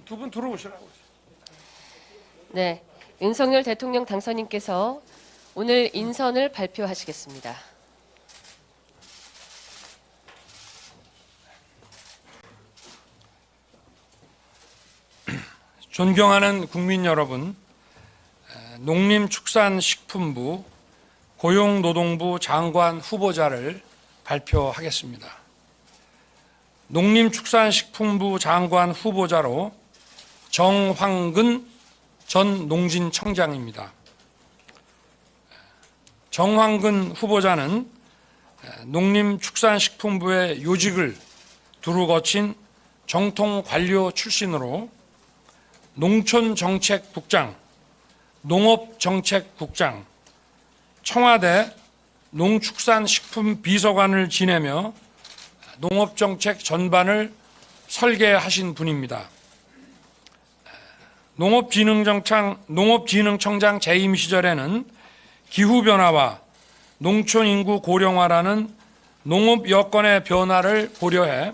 두 분 들어오시라고. 네, 윤석열 대통령 당선인께서 오늘 인선을 발표하시겠습니다. 존경하는 국민 여러분, 농림축산식품부 고용노동부 장관 후보자를 발표하겠습니다. 농림축산식품부 장관 후보자로 정황근 전 농진청장입니다. 정황근 후보자는 농림축산식품부의 요직을 두루 거친 정통 관료 출신으로 농촌정책국장, 농업정책국장, 청와대 농축산식품비서관을 지내며 농업정책 전반을 설계하신 분입니다. 농업진흥청장 재임 시절에는 기후변화와 농촌인구 고령화라는 농업 여건의 변화를 고려해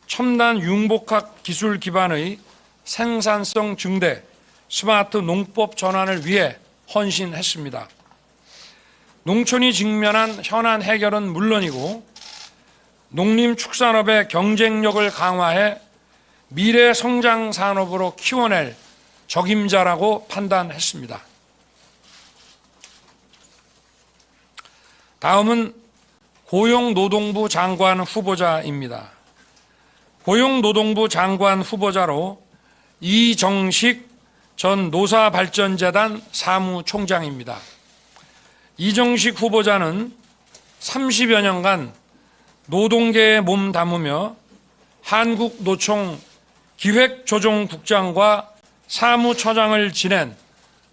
첨단 융복합 기술 기반의 생산성 증대, 스마트 농법 전환을 위해 헌신했습니다. 농촌이 직면한 현안 해결은 물론이고 농림축산업의 경쟁력을 강화해 미래 성장 산업으로 키워낼 적임자라고 판단했습니다. 다음은 고용노동부 장관 후보자입니다. 고용노동부 장관 후보자로 이정식 전 노사발전재단 사무총장입니다. 이정식 후보자는 30여 년간 노동계에 몸 담으며 한국노총 기획조정국장과 사무처장을 지낸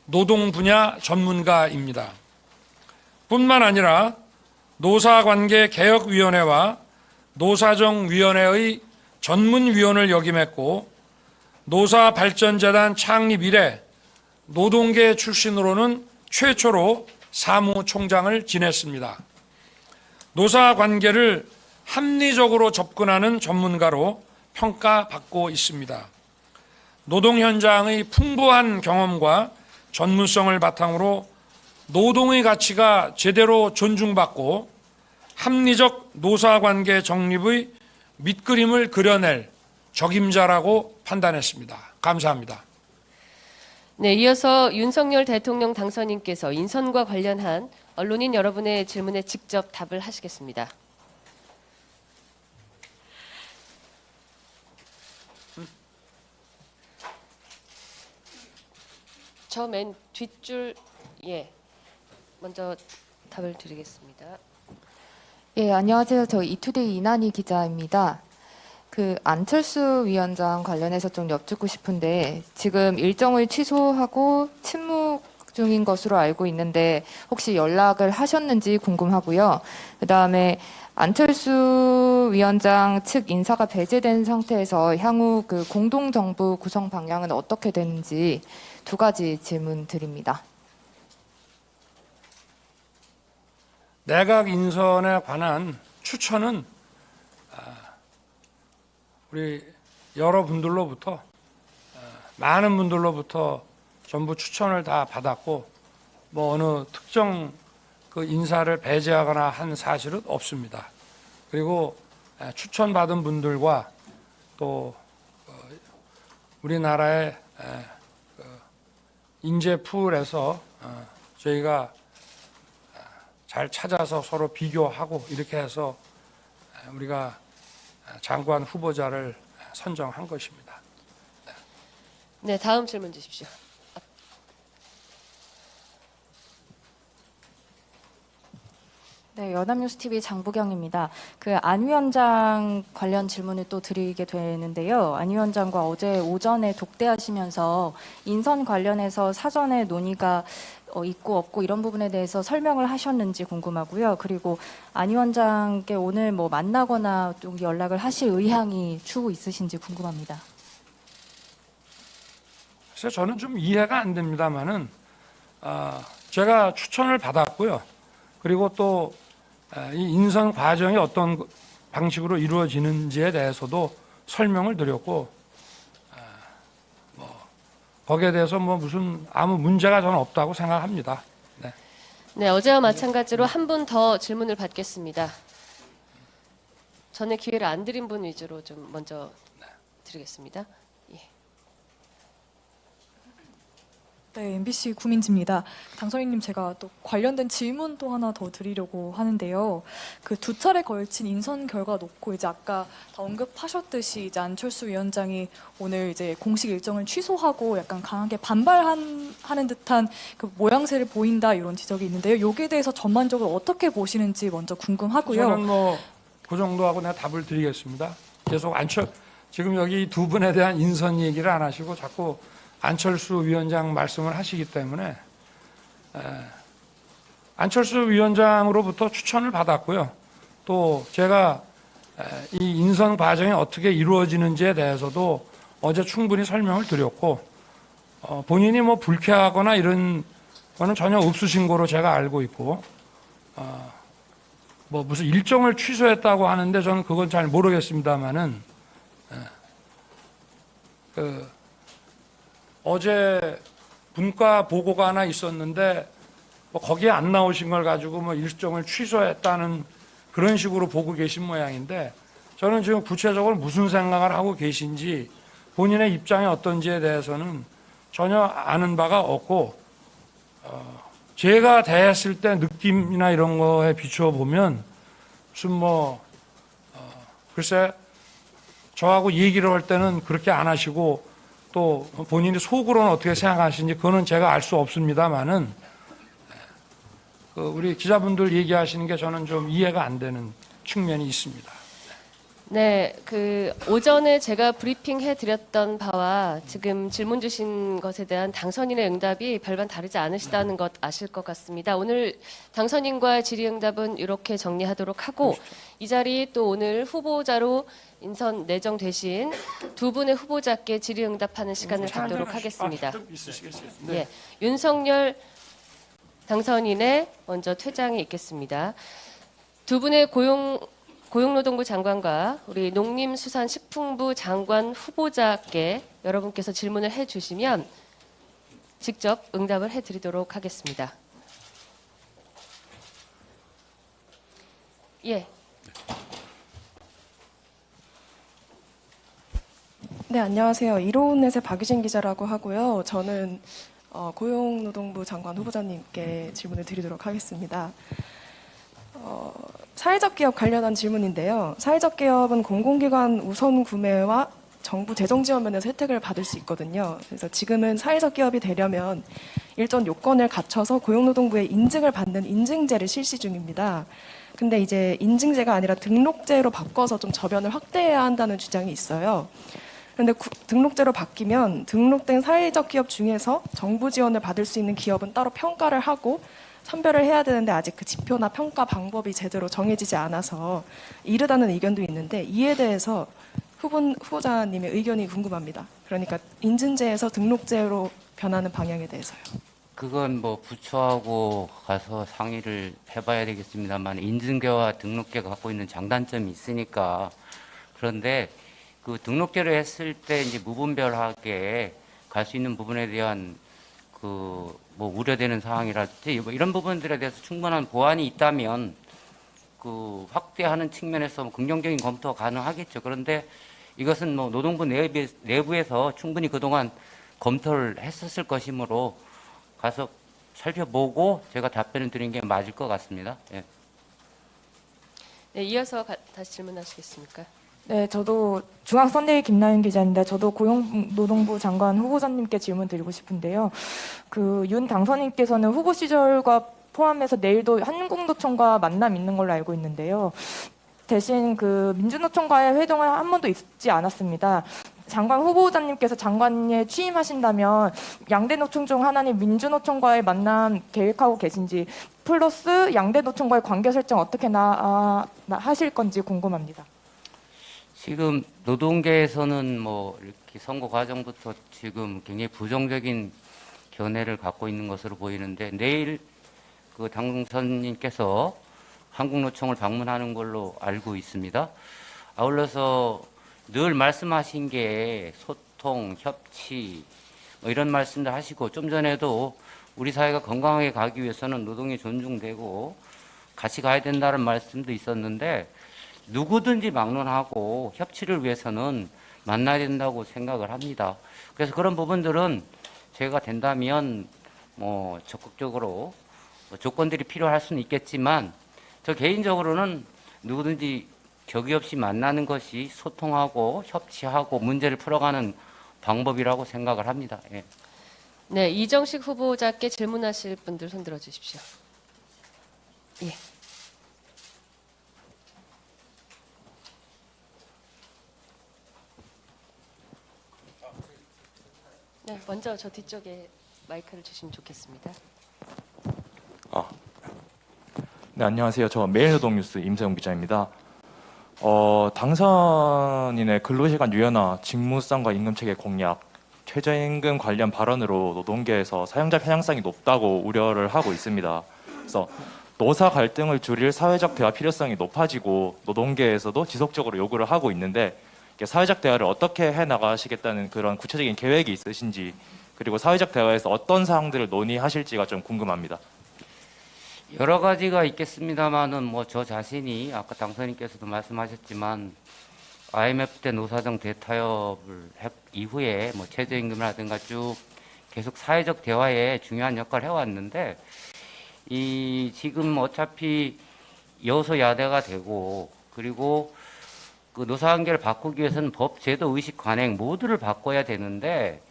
노동 분야 전문가입니다. 뿐만 아니라 노사관계개혁위원회와 노사정위원회의 전문위원을 역임했고 노사발전재단 창립 이래 노동계 출신으로는 최초로 사무총장을 지냈습니다. 노사관계를 합리적으로 접근하는 전문가로 평가받고 있습니다. 노동 현장의 풍부한 경험과 전문성을 바탕으로 노동의 가치가 제대로 존중받고 합리적 노사관계 정립의 밑그림을 그려낼 적임자라고 판단했습니다. 감사합니다. 네, 이어서 윤석열 대통령 당선인께서 인선과 관련한 언론인 여러분의 질문에 직접 답을 하시겠습니다. 저 맨 뒷줄 먼저 답을 드리겠습니다. 예, 안녕하세요. 저 이투데이 이난희 기자입니다. 안철수 위원장 관련해서 좀 여쭙고 싶은데 지금 일정을 취소하고 침묵 중인 것으로 알고 있는데 혹시 연락을 하셨는지 궁금하고요. 그다음에 안철수 위원장 측 인사가 배제된 상태에서 향후 공동정부 구성 방향은 어떻게 되는지 두 가지 질문 드립니다. 내각 인선에 관한 추천은 우리 여러분들로부터 많은 분들로부터 전부 추천을 다 받았고 어느 특정 인사를 배제하거나 한 사실은 없습니다. 그리고 추천받은 분들과 또 우리나라의 인재풀에서 저희가 잘 찾아서 서로 비교하고 이렇게 해서 우리가 장관 후보자를 선정한 것입니다. 네, 다음 질문 주십시오. 네, 연합뉴스TV 장보경입니다. 안 위원장 관련 질문을 또 드리게 되는데요. 안 위원장과 어제 오전에 독대하시면서 인선 관련해서 사전에 논의가 있고 없고 이런 부분에 대해서 설명을 하셨는지 궁금하고요. 그리고 안 위원장께 오늘 만나거나 좀 연락을 하실 의향이 추후 있으신지 궁금합니다. 그래서 저는 좀 이해가 안 됩니다만은 제가 추천을 받았고요. 그리고 또 이 인선 과정이 어떤 방식으로 이루어지는지에 대해서도 설명을 드렸고 거기에 대해서 뭐 무슨 아무 문제가 저는 없다고 생각합니다. 네. 네, 어제와 마찬가지로 한 분 더 질문을 받겠습니다. 전에 기회를 안 드린 분 위주로 좀 먼저 드리겠습니다. 예. 네, MBC 구민지입니다. 당선인님, 제가 또 관련된 질문 또 하나 더 드리려고 하는데요. 그 두 차례 걸친 인선 결과 놓고 이제 아까 다 언급하셨듯이 이제 안철수 위원장이 오늘 이제 공식 일정을 취소하고 약간 강하게 반발하는 듯한 그 모양새를 보인다 이런 지적이 있는데요. 여기에 대해서 전반적으로 어떻게 보시는지 먼저 궁금하고요. 저는 뭐 그 정도 하고 내가 답을 드리겠습니다. 계속 지금 여기 두 분에 대한 인선 얘기를 안 하시고 자꾸 안철수 위원장 말씀을 하시기 때문에 안철수 위원장으로부터 추천을 받았고요. 또 제가 이 인선 과정이 어떻게 이루어지는지에 대해서도 어제 충분히 설명을 드렸고 본인이 뭐 불쾌하거나 이런 거는 전혀 없으신 거로 제가 알고 있고 뭐 무슨 일정을 취소했다고 하는데 저는 그건 잘 모르겠습니다만은 어제 분과 보고가 하나 있었는데 뭐 거기에 안 나오신 걸 가지고 뭐 일정을 취소했다는 그런 식으로 보고 계신 모양인데 저는 지금 구체적으로 무슨 생각을 하고 계신지 본인의 입장이 어떤지에 대해서는 전혀 아는 바가 없고 제가 대했을 때 느낌이나 이런 거에 비추어 보면 무슨 뭐 글쎄 저하고 얘기를 할 때는 그렇게 안 하시고 또 본인이 속으로는 어떻게 생각하시는지 그거는 제가 알 수 없습니다만은 우리 기자분들 얘기하시는 게 저는 좀 이해가 안 되는 측면이 있습니다. 네, 그 오전에 제가 브리핑해 드렸던 바와 지금 질문 주신 것에 대한 당선인의 응답이 별반 다르지 않으시다는 것 아실 것 같습니다. 오늘 당선인과의 질의응답은 이렇게 정리하도록 하고 이 자리 또 오늘 후보자로 인선 내정되신 두 분의 후보자께 질의응답하는 시간을 갖도록 하겠습니다. 예, 윤석열 당선인의 먼저 퇴장이 있겠습니다. 두 분의 고용노동부 장관과 우리 농림수산식품부 장관 후보자께 여러분께서 질문을 해주시면 직접 응답을 해드리도록 하겠습니다. 예. 네, 안녕하세요. 이로운넷의 박유진 기자라고 하고요. 저는 고용노동부 장관 후보자님께 질문을 드리도록 하겠습니다. 사회적 기업 관련한 질문인데요. 사회적 기업은 공공기관 우선 구매와 정부 재정 지원 면에서 혜택을 받을 수 있거든요. 그래서 지금은 사회적 기업이 되려면 일정 요건을 갖춰서 고용노동부의 인증을 받는 인증제를 실시 중입니다. 근데 이제 인증제가 아니라 등록제로 바꿔서 좀 저변을 확대해야 한다는 주장이 있어요. 그런데 등록제로 바뀌면 등록된 사회적 기업 중에서 정부 지원을 받을 수 있는 기업은 따로 평가를 하고 선별을 해야 되는데 아직 그 지표나 평가 방법이 제대로 정해지지 않아서 이르다는 의견도 있는데 이에 대해서 후보자님의 의견이 궁금합니다. 그러니까 인증제에서 등록제로 변하는 방향에 대해서요. 그건 뭐 부처하고 가서 상의를 해봐야 되겠습니다만 인증제와 등록제가 갖고 있는 장단점이 있으니까 그런데 그 등록제로 했을 때 이제 무분별하게 갈 수 있는 부분에 대한 그 뭐 우려되는 사항이랄지 뭐 이런 부분들에 대해서 충분한 보완이 있다면 그 확대하는 측면에서 긍정적인 검토가 가능하겠죠. 그런데 이것은 뭐 노동부 내부에서 충분히 그동안 검토를 했었을 것이므로 가서 살펴보고 제가 답변을 드린 게 맞을 것 같습니다. 예. 네, 이어서 다시 질문하시겠습니까? 네, 저도 중앙선대위 김나윤 기자인데 저도 고용노동부 장관 후보자님께 질문 드리고 싶은데요. 그 윤 당선인께서는 후보 시절과 포함해서 내일도 한국노총과 만남 있는 걸로 알고 있는데요. 대신 그 민주노총과의 회동은 한 번도 있지 않았습니다. 장관 후보자님께서 장관에 취임하신다면 양대 노총 중 하나인 민주노총과의 만남 계획하고 계신지 플러스 양대 노총과의 관계 설정 어떻게 하실 건지 궁금합니다. 지금 노동계에서는 뭐 이렇게 선거 과정부터 지금 굉장히 부정적인 견해를 갖고 있는 것으로 보이는데 내일 그 당선인께서 한국노총을 방문하는 걸로 알고 있습니다. 아울러서 늘 말씀하신 게 소통, 협치, 뭐 이런 말씀도 하시고, 좀 전에도 우리 사회가 건강하게 가기 위해서는 노동이 존중되고 같이 가야 된다는 말씀도 있었는데, 누구든지 막론하고 협치를 위해서는 만나야 된다고 생각을 합니다. 그래서 그런 부분들은 제가 된다면 뭐 적극적으로 조건들이 필요할 수는 있겠지만, 저 개인적으로는 누구든지 격의 없이 만나는 것이 소통하고 협치하고 문제를 풀어가는 방법이라고 생각을 합니다. 예. 네, 이정식 후보자께 질문하실 분들 손들어 주십시오. 예. 네, 먼저 저 뒤쪽에 마이크를 주시면 좋겠습니다. 네, 안녕하세요. 저 매일노동뉴스 임세용 기자입니다. 당선인의 근로시간 유연화, 직무상과 임금체계 공약, 최저임금 관련 발언으로 노동계에서 사용자 편향성이 높다고 우려를 하고 있습니다. 그래서 노사 갈등을 줄일 사회적 대화 필요성이 높아지고 노동계에서도 지속적으로 요구를 하고 있는데, 사회적 대화를 어떻게 해나가시겠다는 그런 구체적인 계획이 있으신지, 그리고 사회적 대화에서 어떤 사항들을 논의하실지가 좀 궁금합니다. 여러 가지가 있겠습니다만은 뭐 저 자신이 아까 당선인께서도 말씀하셨지만 IMF 때 노사정 대타협을 이후에 뭐 최저임금이라든가 쭉 계속 사회적 대화에 중요한 역할을 해왔는데, 이 지금 어차피 여소야대가 되고, 그리고 그 노사관계를 바꾸기 위해서는 법, 제도, 의식, 관행 모두를 바꿔야 되는데,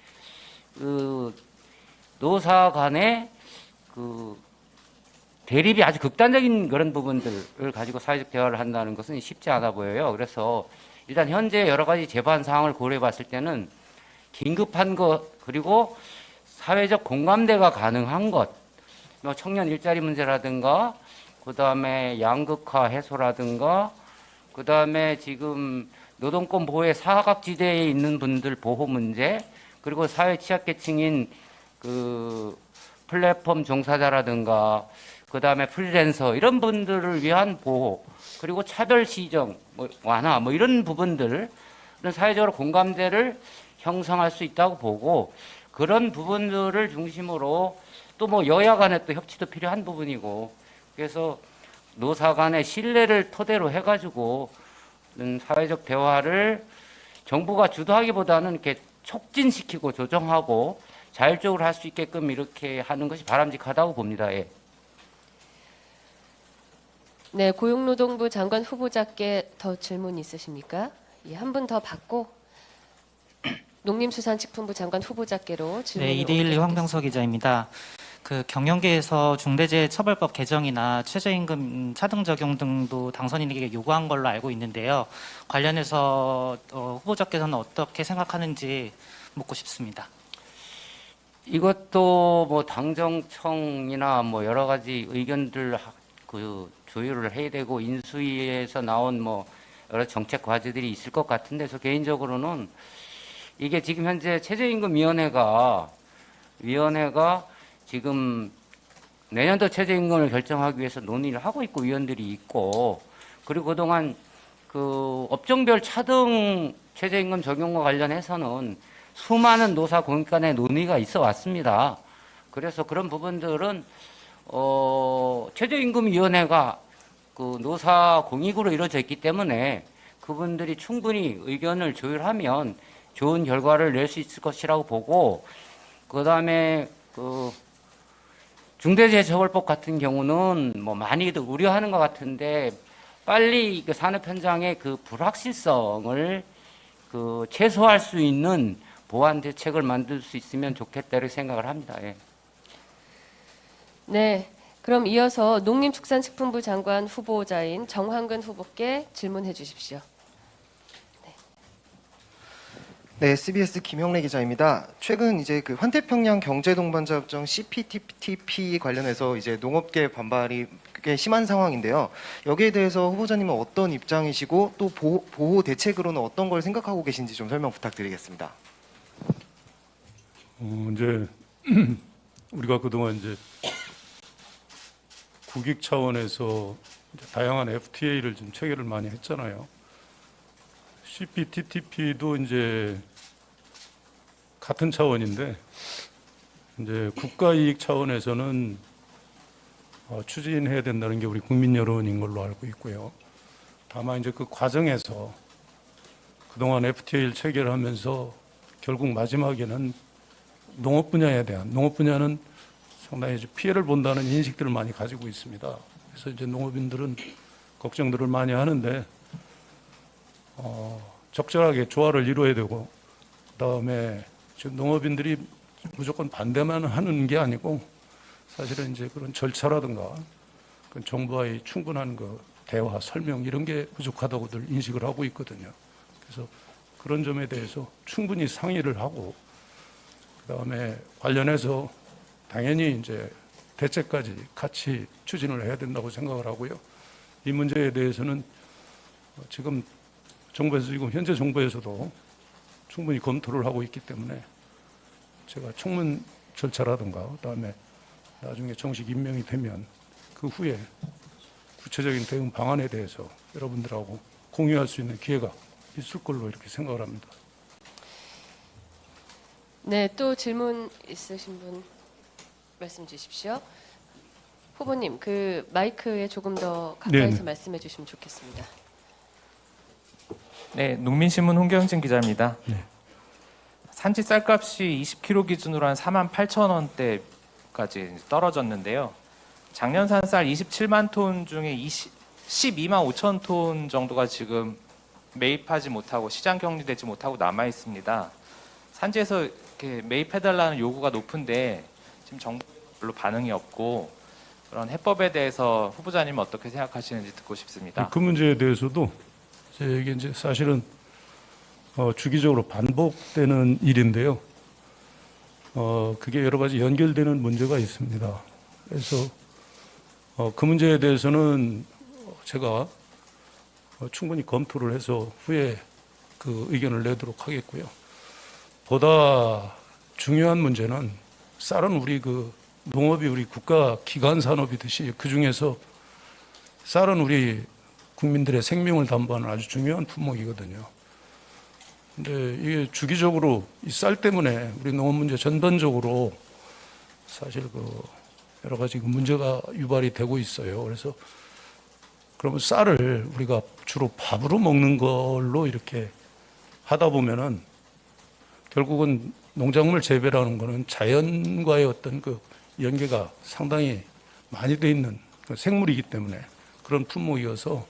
그 노사 간의 그 대립이 아주 극단적인 그런 부분들을 가지고 사회적 대화를 한다는 것은 쉽지 않아 보여요. 그래서 일단 현재 여러 가지 재반 사항을 고려해 봤을 때는 긴급한 것, 그리고 사회적 공감대가 가능한 것, 뭐 청년 일자리 문제라든가, 그 다음에 양극화 해소라든가, 그 다음에 지금 노동권 보호의 사각지대에 있는 분들 보호 문제, 그리고 사회 취약계층인 그 플랫폼 종사자라든가, 그 다음에 프리랜서 이런 분들을 위한 보호, 그리고 차별 시정 완화 뭐 이런 부분들은 사회적으로 공감대를 형성할 수 있다고 보고, 그런 부분들을 중심으로 또 뭐 여야 간에 또 협치도 필요한 부분이고, 그래서 노사 간의 신뢰를 토대로 해가지고 사회적 대화를 정부가 주도하기보다는 이렇게 촉진시키고 조정하고 자율적으로 할 수 있게끔 이렇게 하는 것이 바람직하다고 봅니다. 예. 네, 고용노동부 장관 후보자께 더 질문 있으십니까? 예, 한 분 더 받고 농림수산식품부 장관 후보자께로 질문을 네, 이데일리 옮겨드리겠습니다. 황병서 기자입니다. 그 경영계에서 중대재해처벌법 개정이나 최저임금 차등 적용 등도 당선인에게 요구한 걸로 알고 있는데요. 관련해서 후보자께서는 어떻게 생각하는지 묻고 싶습니다. 이것도 뭐 당정청이나 뭐 여러 가지 의견들 그 조율을 해야 되고, 인수위에서 나온 뭐 여러 정책 과제들이 있을 것 같은데, 저 개인적으로는 이게 지금 현재 최저임금위원회가 지금 내년도 최저임금을 결정하기 위해서 논의를 하고 있고, 위원들이 있고, 그리고 그동안 그 업종별 차등 최저임금 적용과 관련해서는 수많은 노사 공익 간의 논의가 있어 왔습니다. 그래서 그런 부분들은 최저임금위원회가 그 노사 공익으로 이루어져 있기 때문에 그분들이 충분히 의견을 조율하면 좋은 결과를 낼 수 있을 것이라고 보고, 그 다음에 그 중대재해처벌법 같은 경우는 뭐 많이들 우려하는 것 같은데, 빨리 그 산업 현장의 그 불확실성을 그 최소화할 수 있는 보완 대책을 만들 수 있으면 좋겠다 이렇게 생각을 합니다. 예. 네, 그럼 이어서 농림축산식품부 장관 후보자인 정황근 후보께 질문해 주십시오. 네, SBS 김영래 기자입니다. 최근 이제 그 환태평양 경제동반자협정 CPTPP 관련해서 이제 농업계 반발이 꽤 심한 상황인데요. 여기에 대해서 후보자님은 어떤 입장이시고 또 보호 대책으로는 어떤 걸 생각하고 계신지 좀 설명 부탁드리겠습니다. 이제 우리가 그동안 이제 국익 차원에서 이제 다양한 FTA를 좀 체결을 많이 했잖아요. CPTPP도 이제 같은 차원인데 이제 국가 이익 차원에서는 추진해야 된다는 게 우리 국민 여론인 걸로 알고 있고요. 다만 이제 그 과정에서 그동안 FTA를 체결하면서 결국 마지막에는 농업 분야는 상당히 이제 피해를 본다는 인식들을 많이 가지고 있습니다. 그래서 이제 농업인들은 걱정들을 많이 하는데 적절하게 조화를 이루어야 되고, 그다음에 지금 농업인들이 무조건 반대만 하는 게 아니고 사실은 이제 그런 절차라든가 그 정부와의 충분한 그 대화, 설명 이런 게 부족하다고들 인식을 하고 있거든요. 그래서 그런 점에 대해서 충분히 상의를 하고, 그다음에 관련해서 당연히 이제 대책까지 같이 추진을 해야 된다고 생각을 하고요. 이 문제에 대해서는 지금 현재 정부에서도 충분히 검토를 하고 있기 때문에 제가 청문 절차라든가 그다음에 나중에 정식 임명이 되면 그 후에 구체적인 대응 방안에 대해서 여러분들하고 공유할 수 있는 기회가 있을 걸로 이렇게 생각을 합니다. 네, 또 질문 있으신 분 말씀 주십시오. 후보님, 그 마이크에 조금 더 가까이서 네네. 말씀해 주시면 좋겠습니다. 네, 농민신문 홍경진 기자입니다. 네. 산지 쌀값이 20kg 기준으로 한 48,000원대까지 떨어졌는데요. 작년 산 쌀 27만 톤 중에 12만 5천 톤 정도가 지금 매입하지 못하고 시장 격리되지 못하고 남아 있습니다. 산지에서 이렇게 매입해달라는 요구가 높은데 지금 정부에서 별로 반응이 없고, 그런 해법에 대해서 후보자님은 어떻게 생각하시는지 듣고 싶습니다. 그 문제에 대해서도 이게 이제 사실은 주기적으로 반복되는 일인데요. 그게 여러 가지 연결되는 문제가 있습니다. 그래서 그 문제에 대해서는 제가 충분히 검토를 해서 후에 그 의견을 내도록 하겠고요. 보다 중요한 문제는 쌀은 우리 그 농업이 우리 국가 기관 산업이듯이 그 중에서 쌀은 우리 국민들의 생명을 담보하는 아주 중요한 품목이거든요. 근데 이게 주기적으로 이 쌀 때문에 우리 농업 문제 전반적으로 사실 그 여러 가지 그 문제가 유발이 되고 있어요. 그래서 그러면 쌀을 우리가 주로 밥으로 먹는 걸로 이렇게 하다 보면은 결국은 농작물 재배라는 거는 자연과의 어떤 그 연계가 상당히 많이 돼 있는 그 생물이기 때문에 그런 품목이어서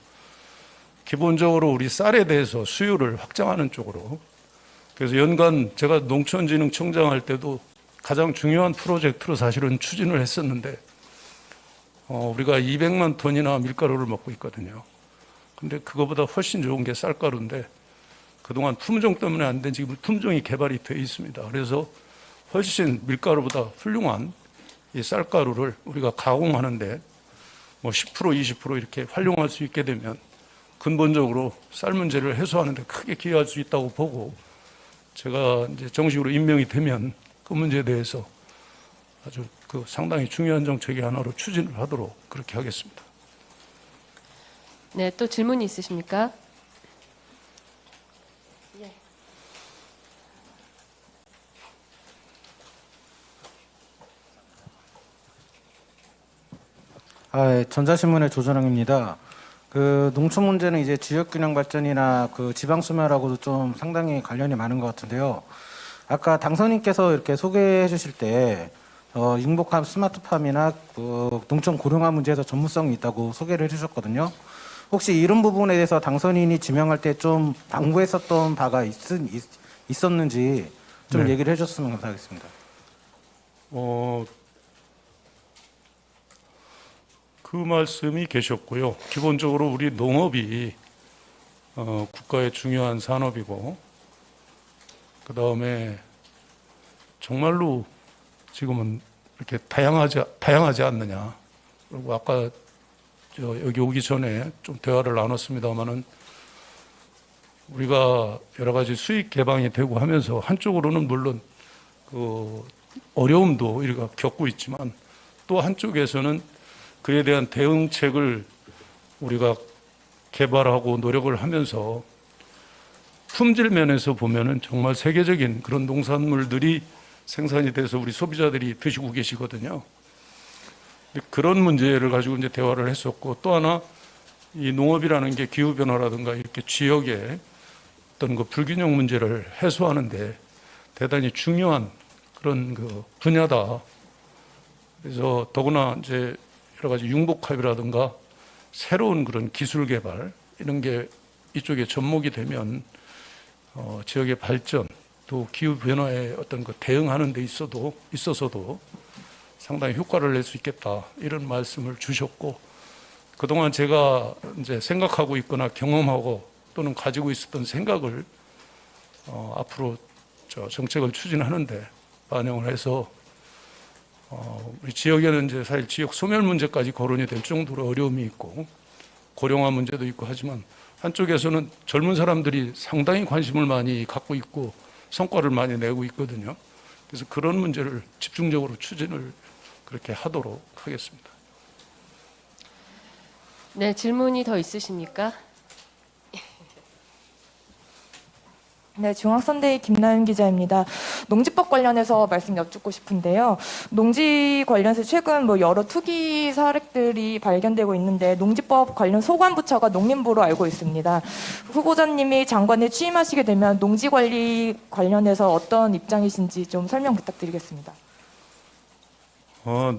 기본적으로 우리 쌀에 대해서 수요를 확장하는 쪽으로, 그래서 연간 제가 농촌진흥청장 할 때도 가장 중요한 프로젝트로 사실은 추진을 했었는데 우리가 200만 톤이나 밀가루를 먹고 있거든요. 근데 그거보다 훨씬 좋은 게 쌀가루인데 그동안 품종 때문에 안 된 지금 품종이 개발이 되어 있습니다. 그래서 훨씬 밀가루보다 훌륭한 이 쌀가루를 우리가 가공하는데 뭐 10% 20% 이렇게 활용할 수 있게 되면 근본적으로 쌀 문제를 해소하는 데 크게 기여할 수 있다고 보고, 제가 이제 정식으로 임명이 되면 그 문제에 대해서 아주 그 상당히 중요한 정책의 하나로 추진을 하도록 그렇게 하겠습니다. 네, 또 질문이 있으십니까? 예. 전자신문의 조전영입니다. 그 농촌 문제는 이제 지역균형 발전이나 그 지방 소멸하고도 좀 상당히 관련이 많은 것 같은데요. 아까 당선인께서 이렇게 소개해 주실 때 융복합 스마트팜이나 그 농촌 고령화 문제에서 전문성이 있다고 소개를 해주셨거든요. 혹시 이런 부분에 대해서 당선인이 지명할 때 좀 당부했었던 바가 있었는지 좀 네. 얘기를 해줬으면 감사하겠습니다. 그 말씀이 계셨고요. 기본적으로 우리 농업이 국가의 중요한 산업이고, 그 다음에 정말로 지금은 이렇게 다양하지 않느냐. 그리고 아까 여기 오기 전에 좀 대화를 나눴습니다마는 우리가 여러 가지 수익 개방이 되고 하면서 한쪽으로는 물론 그 어려움도 우리가 겪고 있지만 또 한쪽에서는 그에 대한 대응책을 우리가 개발하고 노력을 하면서 품질 면에서 보면은 정말 세계적인 그런 농산물들이 생산이 돼서 우리 소비자들이 드시고 계시거든요. 근데 그런 문제를 가지고 이제 대화를 했었고, 또 하나 이 농업이라는 게 기후 변화라든가 이렇게 지역의 어떤 그 불균형 문제를 해소하는데 대단히 중요한 그런 그 분야다. 그래서 더구나 이제 여러 가지 융복합이라든가 새로운 그런 기술 개발 이런 게 이쪽에 접목이 되면 지역의 발전 또 기후 변화에 어떤 그 대응하는 데 있어서도 상당히 효과를 낼 수 있겠다 이런 말씀을 주셨고, 그동안 제가 이제 생각하고 있거나 경험하고 또는 가지고 있었던 생각을 앞으로 정책을 추진하는데 반영을 해서 우리 지역에는 이제 사실 지역 소멸 문제까지 거론이 될 정도로 어려움이 있고 고령화 문제도 있고 하지만 한쪽에서는 젊은 사람들이 상당히 관심을 많이 갖고 있고 성과를 많이 내고 있거든요. 그래서 그런 문제를 집중적으로 추진을 그렇게 하도록 하겠습니다. 네, 질문이 더 있으십니까? 네, 중앙선대위 김나윤 기자입니다. 농지법 관련해서 말씀 여쭙고 싶은데요. 농지 관련해서 최근 여러 투기 사례들이 발견되고 있는데 농지법 관련 소관부처가 농림부로 알고 있습니다. 후보자님이 장관에 취임하시게 되면 농지 관리 관련해서 어떤 입장이신지 좀 설명 부탁드리겠습니다.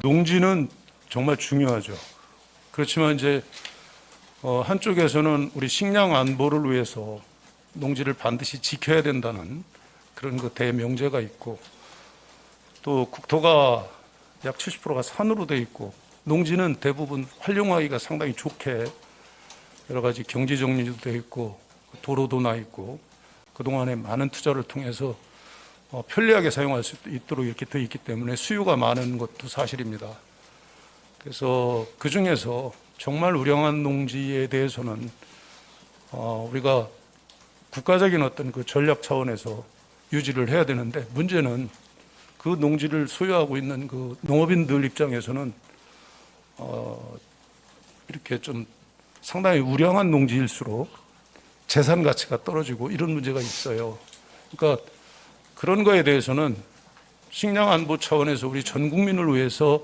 농지는 정말 중요하죠. 그렇지만 이제 한쪽에서는 우리 식량 안보를 위해서 농지를 반드시 지켜야 된다는 그런 그 대명제가 있고, 또 국토가 약 70%가 산으로 돼 있고 농지는 대부분 활용하기가 상당히 좋게 여러 가지 경제 정리도 돼 있고 도로도 나 있고 그동안에 많은 투자를 통해서 편리하게 사용할 수 있도록 이렇게 돼 있기 때문에 수요가 많은 것도 사실입니다. 그래서 그 중에서 정말 우량한 농지에 대해서는 우리가 국가적인 어떤 그 전략 차원에서 유지를 해야 되는데, 문제는 그 농지를 소유하고 있는 그 농업인들 입장에서는 이렇게 좀 상당히 우량한 농지일수록 재산 가치가 떨어지고 이런 문제가 있어요. 그러니까 그런 거에 대해서는 식량 안보 차원에서 우리 전 국민을 위해서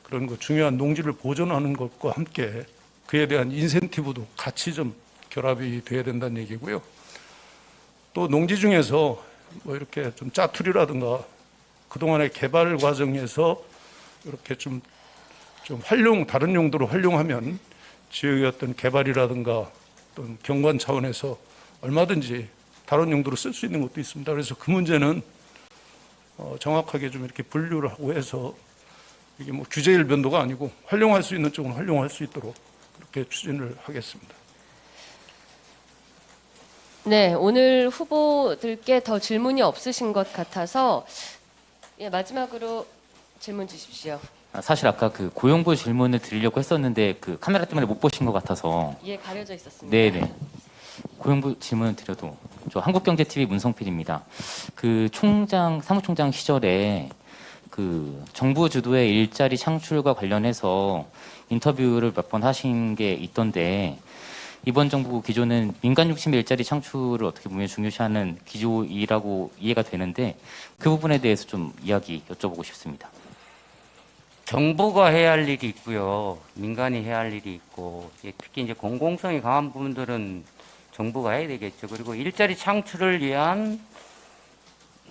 그런 그 중요한 농지를 보존하는 것과 함께 그에 대한 인센티브도 같이 좀 결합이 돼야 된다는 얘기고요. 또 농지 중에서 이렇게 좀 짜투리라든가 그동안의 개발 과정에서 이렇게 좀 다른 용도로 활용하면 지역의 어떤 개발이라든가 어떤 경관 차원에서 얼마든지 다른 용도로 쓸 수 있는 것도 있습니다. 그래서 그 문제는 정확하게 좀 이렇게 분류를 하고 해서 이게 규제 일변도가 아니고 활용할 수 있는 쪽은 활용할 수 있도록 그렇게 추진을 하겠습니다. 네, 오늘 후보들께 더 질문이 없으신 것 같아서 마지막으로 질문 주십시오. 사실 아까 그 고용부 질문을 드리려고 했었는데 그 카메라 때문에 못 보신 것 같아서. 예, 가려져 있었습니다. 네네. 고용부 질문을 드려도 저 한국경제TV 문성필입니다. 그 사무총장 시절에 그 정부 주도의 일자리 창출과 관련해서 인터뷰를 몇 번 하신 게 있던데, 이번 정부 기조는 민간 중심의 일자리 창출을 어떻게 보면 중요시하는 기조이라고 이해가 되는데 그 부분에 대해서 좀 이야기 여쭤보고 싶습니다. 정부가 해야 할 일이 있고요, 민간이 해야 할 일이 있고, 특히 이제 공공성이 강한 부분들은 정부가 해야 되겠죠. 그리고 일자리 창출을 위한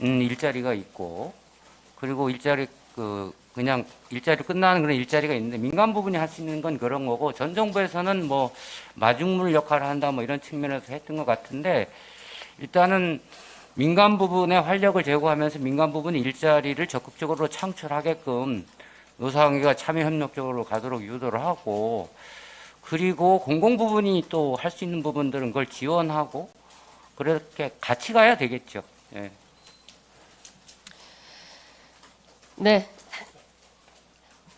일자리가 있고, 그리고 그냥 일자리로 끝나는 그런 일자리가 있는데 민간 부분이 할 수 있는 건 그런 거고, 전 정부에서는 마중물 역할을 한다 이런 측면에서 했던 것 같은데, 일단은 민간 부분에 활력을 제고하면서 민간 부분이 일자리를 적극적으로 창출하게끔 노사관계가 참여 협력적으로 가도록 유도를 하고, 그리고 공공 부분이 또 할 수 있는 부분들은 그걸 지원하고 그렇게 같이 가야 되겠죠. 예. 네.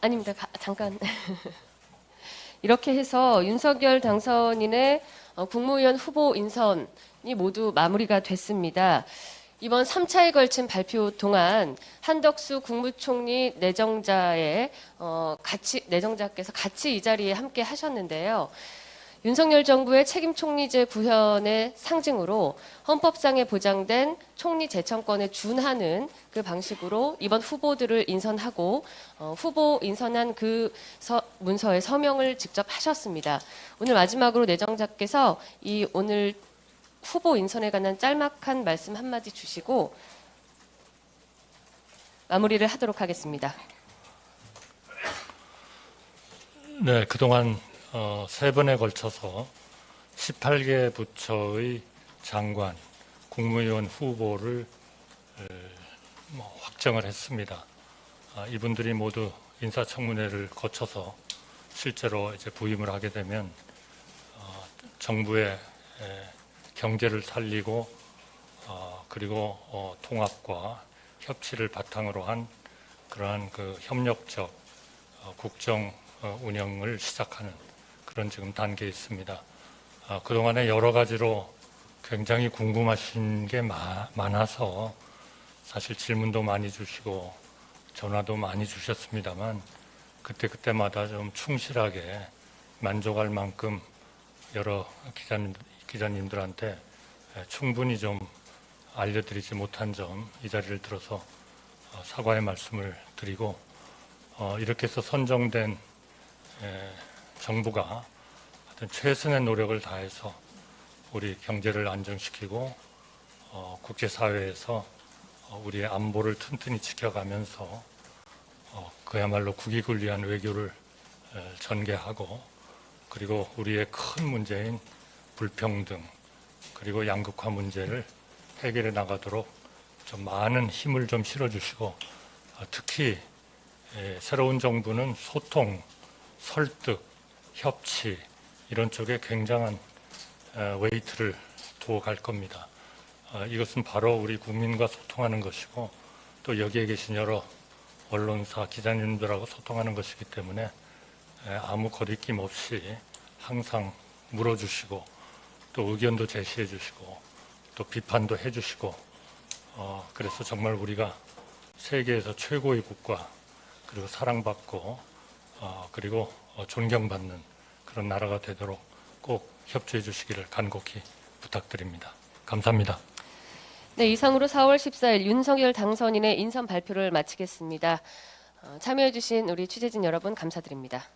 아닙니다. 잠깐. 이렇게 해서 윤석열 당선인의 국무위원 후보 인선이 모두 마무리가 됐습니다. 이번 3차에 걸친 발표 동안 한덕수 국무총리 내정자께서 같이 이 자리에 함께 하셨는데요. 윤석열 정부의 책임 총리제 구현의 상징으로 헌법상에 보장된 총리 제청권에 준하는 그 방식으로 이번 후보들을 인선하고 후보 인선한 그 문서에 서명을 직접 하셨습니다. 오늘 마지막으로 내정자께서 이 오늘 후보 인선에 관한 짤막한 말씀 한마디 주시고 마무리를 하도록 하겠습니다. 네, 그동안 3번에 걸쳐서 18개 부처의 장관, 국무위원 후보를 확정을 했습니다. 이분들이 모두 인사청문회를 거쳐서 실제로 이제 부임을 하게 되면 정부의 경제를 살리고 그리고 통합과 협치를 바탕으로 한 그러한 그 협력적 국정 운영을 시작하는 그런 지금 단계에 있습니다. 그동안에 여러 가지로 굉장히 궁금하신 게 많아서 사실 질문도 많이 주시고 전화도 많이 주셨습니다만 그때마다 좀 충실하게 만족할 만큼 여러 기자님들한테 충분히 좀 알려드리지 못한 점 이 자리를 들어서 사과의 말씀을 드리고 이렇게 해서 선정된 정부가 하여튼 최선의 노력을 다해서 우리 경제를 안정시키고 국제사회에서 우리의 안보를 튼튼히 지켜가면서 그야말로 국익을 위한 외교를 전개하고 그리고 우리의 큰 문제인 불평등 그리고 양극화 문제를 해결해 나가도록 좀 많은 힘을 좀 실어주시고 특히 새로운 정부는 소통, 설득, 협치 이런 쪽에 굉장한 웨이트를 두어 갈 겁니다. 이것은 바로 우리 국민과 소통하는 것이고 또 여기에 계신 여러 언론사, 기자님들하고 소통하는 것이기 때문에 아무 거리낌 없이 항상 물어주시고 또 의견도 제시해 주시고 또 비판도 해 주시고 그래서 정말 우리가 세계에서 최고의 국가 그리고 사랑받고 그리고 존경받는 그런 나라가 되도록 꼭 협조해 주시기를 간곡히 부탁드립니다. 감사합니다. 네, 이상으로 4월 14일 윤석열 당선인의 인선 발표를 마치겠습니다. 참여해 주신 우리 취재진 여러분 감사드립니다.